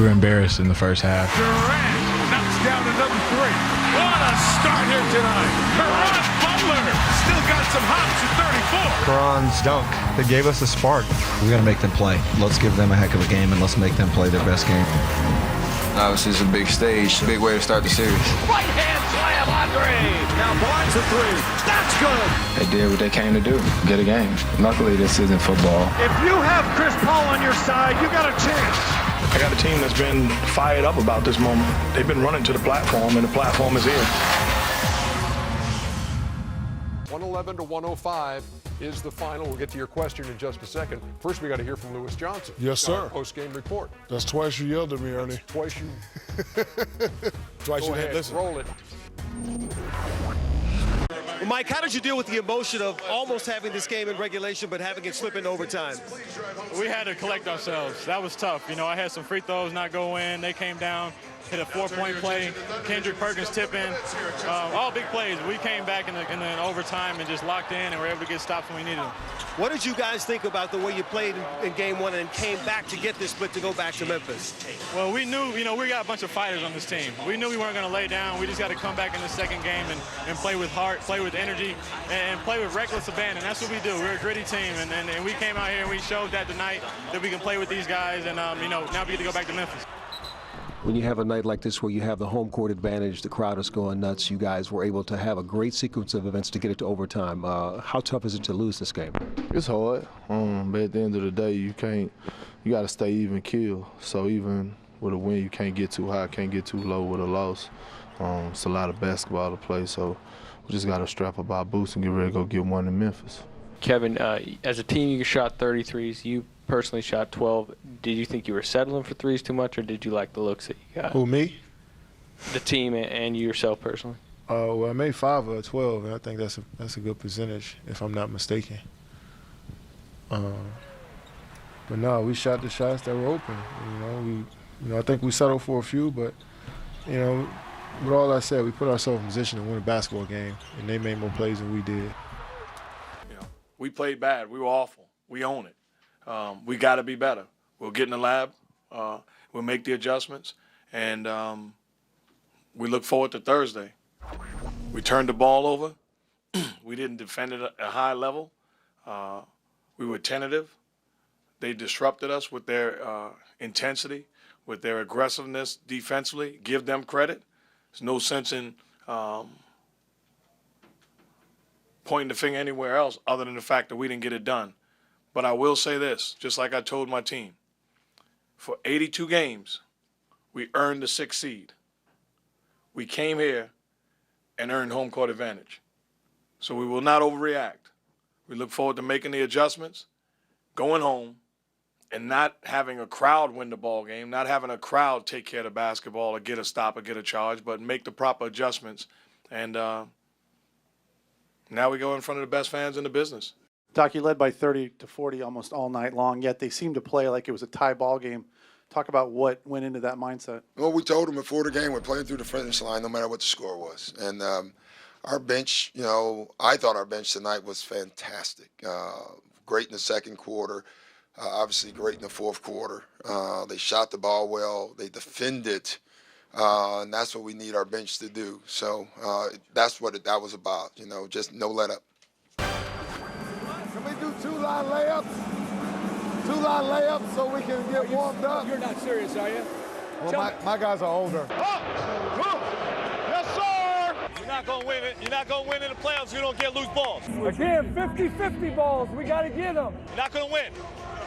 were embarrassed in the first half. Durant knocks down another three. What a start here tonight. Karan Butler still got some hops at 34. Karan's dunk, that gave us a spark. We got to make them play. Let's give them a heck of a game, and let's make them play their best game. Obviously, it's a big stage, big way to start the series. Right hand slam, Andre. Now Barnes a three. That's good. They did what they came to do, get a game. Luckily, this isn't football. If you have Chris Paul on your side, you got a chance. I got a team that's been fired up about this moment. They've been running to the platform, and the platform is here. 111 to 105 is the final. We'll get to your question in just a second. First, we got to hear from Lewis Johnson. Yes, sir. Post-game report. That's twice you yelled at me, Ernie. Twice you. Twice Go you ahead, had listen. roll it. Well, Mike, how did you deal with the emotion of almost having this game in regulation but having it slip into overtime? We had to collect ourselves. That was tough. You know, I had some free throws not go in. They came down, hit a 4-point play. Kendrick Perkins tip in. All big plays. We came back in the overtime and just locked in and were able to get stops when we needed them. What did you guys think about the way you played in game one and came back to get this split to go back to Memphis? Well, we knew, you know, we got a bunch of fighters on this team. We knew we weren't going to lay down. We just got to come back in the second game and play with heart, play with energy, and play with reckless abandon. That's what we do. We're a gritty team, and we came out here and we showed that tonight that we can play with these guys, and, you know, now we get to go back to Memphis. When you have a night like this where you have the home court advantage, the crowd is going nuts, you guys were able to have a great sequence of events to get it to overtime. How tough is it to lose this game? It's hard, but at the end of the day, you got to stay even keel. So even with a win, you can't get too high, can't get too low with a loss. It's a lot of basketball to play, so we just got to strap up our boots and get ready to go get one in Memphis. Kevin, as a team, you shot 33s. You personally shot 12. Did you think you were settling for threes too much, or did you like the looks that you got? Who, me? The team and you yourself personally. Well, I made 5 of 12, and I think that's a good percentage, if I'm not mistaken. But no, we shot the shots that were open. You know, I think we settled for a few, but you know, with all that said, we put ourselves in position to win a basketball game, and they made more plays than we did. You know, we played bad. We were awful. We own it. We got to be better. We'll get in the lab. We'll make the adjustments, and we look forward to Thursday. We turned the ball over. We didn't defend it at a high level. We were tentative. They disrupted us with their intensity, with their aggressiveness defensively. Give them credit. There's no sense in pointing the finger anywhere else other than the fact that we didn't get it done. But I will say this, just like I told my team, for 82 games, we earned the 6th seed. We came here and earned home court advantage. So we will not overreact. We look forward to making the adjustments, going home, and not having a crowd win the ball game, not having a crowd take care of the basketball or get a stop or get a charge, but make the proper adjustments. And now we go in front of the best fans in the business. Doc, you led by 30 to 40 almost all night long, yet they seemed to play like it was a tie ball game. Talk about what went into that mindset. Well, we told them before the game we're playing through the finish line no matter what the score was. And our bench, you know, I thought our bench tonight was fantastic. Great in the second quarter, obviously great in the fourth quarter. They shot the ball well. They defended, and that's what we need our bench to do. So that's what that was about, you know, just no let up. Can we do 2-line layups? 2-line layups so we can get warmed up? You're not serious, are you? Well, my guys are older. Yes, sir! You're not going to win it. You're not going to win in the playoffs if you don't get loose balls. Again, 50-50 balls. We got to get them. You're not going to win.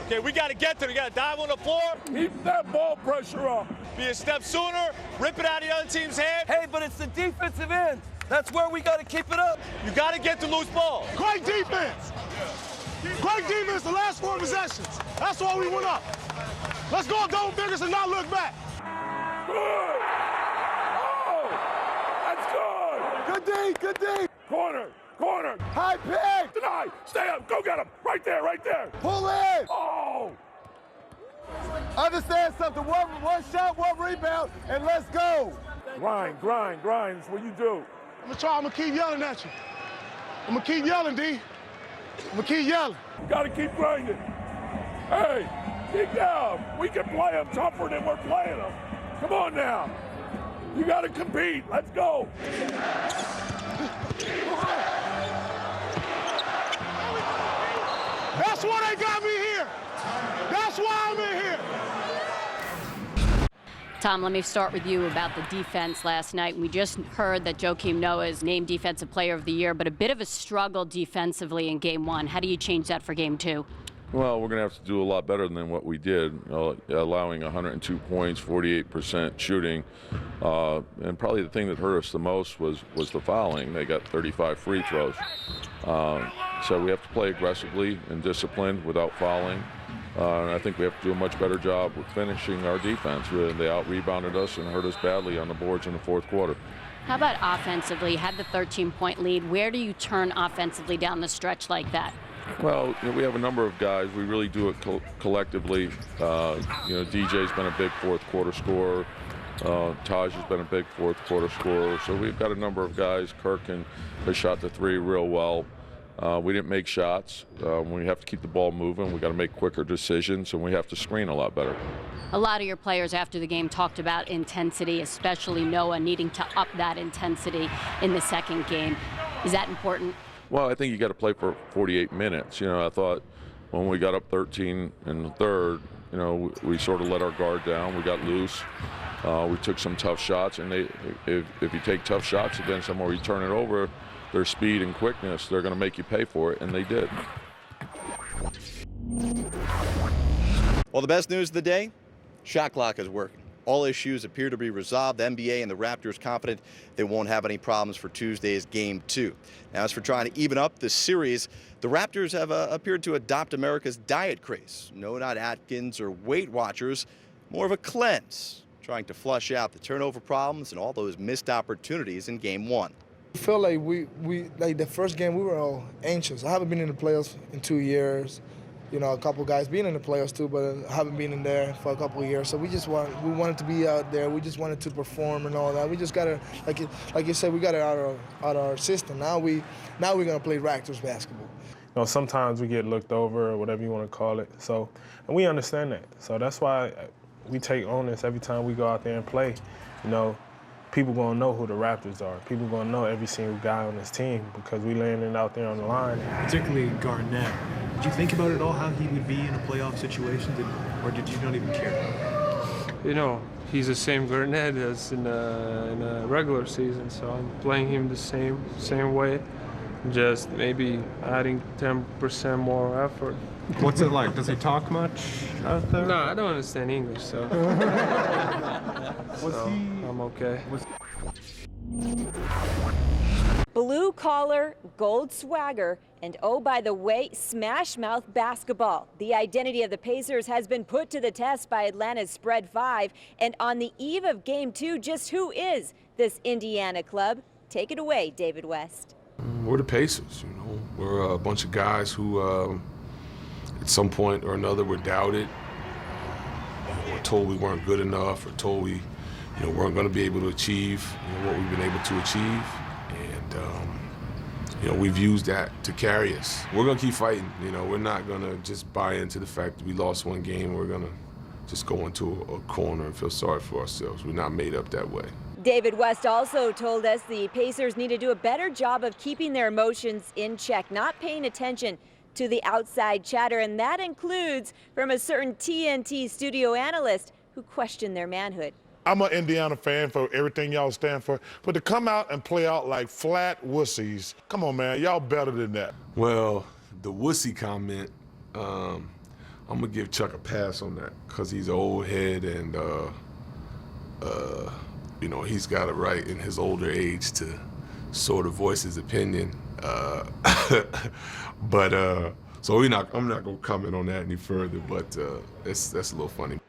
Okay, we got to get them. You got to dive on the floor. Keep that ball pressure up. Be a step sooner. Rip it out of the other team's head. Hey, but it's the defensive end. That's where we got to keep it up. You got to get the loose ball. Great defense. Great defense the last 4 possessions. That's why we went up. Let's go double figures and not look back. Good. Oh, that's good. Good D. Corner. High pick. Deny. Stay up. Go get him. Right there. Pull in. Oh. Understand something. One shot, 1 rebound, and let's go. Grind. That's what you do. I'm gonna keep yelling at you. I'm gonna keep yelling, D. I'm gonna keep yelling. You got to keep grinding. Hey, Dig down. We can play them tougher than we're playing them. Come on now. You got to compete. Let's go. That's why they got me here. That's why I'm in here. Tom, let me start with you about the defense last night. We just heard that Joakim Noah is named Defensive Player of the Year, but a bit of a struggle defensively in Game 1. How do you change that for Game 2? Well, we're going to have to do a lot better than what we did, allowing 102 points, 48% shooting. And probably the thing that hurt us the most was the fouling. They got 35 free throws. So we have to play aggressively and disciplined without fouling. And I think we have to do a much better job with finishing our defense. They out-rebounded us and hurt us badly on the boards in the fourth quarter. How about offensively? Had the 13-point lead. Where do you turn offensively down the stretch like that? Well, we have a number of guys. We really do it collectively. DJ's been a big fourth quarter scorer. Taj has been a big fourth quarter scorer. So we've got a number of guys. Kirk has shot the three real well. We didn't make shots. We have to keep the ball moving. We got to make quicker decisions, and we have to screen a lot better. A lot of your players after the game talked about intensity, especially Noah needing to up that intensity in the second game. Is that important? Well, I think you got to play for 48 minutes. I thought when we got up 13 in the third, we sort of let our guard down. We got loose. We took some tough shots, and if you take tough shots against them or you turn it over, their speed and quickness, they're going to make you pay for it, and they did. Well, the best news of the day, shot clock is working. All issues appear to be resolved. The NBA and the Raptors confident they won't have any problems for Tuesday's Game 2. Now, as for trying to even up the series, the Raptors have appeared to adopt America's diet craze. No, not Atkins or Weight Watchers, more of a cleanse, trying to flush out the turnover problems and all those missed opportunities in Game 1. I feel like we like the first game we were all anxious. I haven't been in the playoffs in 2 years. A couple guys being in the playoffs too, but I haven't been in there for a couple of years. So we wanted to be out there. We just wanted to perform and all that. We just gotta, like you said, we got it out of our system. Now we're gonna play Raptors basketball. Sometimes we get looked over or whatever you want to call it. So, and we understand that. So that's why we take onus every time we go out there and play. People gonna know who the Raptors are. People gonna know every single guy on this team because we laying it out there on the line. Particularly Garnett. Did you think about it all, how he would be in a playoff situation, or did you not even care? He's the same Garnett as in a regular season, so I'm playing him the same way, just maybe adding 10% more effort. What's it like? Does he talk much out there? No, I don't understand English, so, I'm okay. Blue collar, gold swagger, and oh, by the way, smash mouth basketball. The identity of the Pacers has been put to the test by Atlanta's spread 5. And on the eve of Game 2, just who is this Indiana club? Take it away, David West. We're the Pacers, We're a bunch of guys who, at some point or another, were doubted, or told we weren't good enough, or told we, weren't going to be able to achieve what we've been able to achieve. And, we've used that to carry us. We're going to keep fighting. We're not going to just buy into the fact that we lost one game. We're going to just go into a corner and feel sorry for ourselves. We're not made up that way. David West also told us the Pacers need to do a better job of keeping their emotions in check, not paying attention to the outside chatter, and that includes from a certain TNT studio analyst who questioned their manhood. I'm an Indiana fan for everything y'all stand for, but to come out and play out like flat wussies, come on, man, y'all better than that. Well, the wussy comment, I'm going to give Chuck a pass on that because he's an old head and, he's got it right in his older age to sort of voice his opinion. So I'm not going to comment on that any further, but that's a little funny.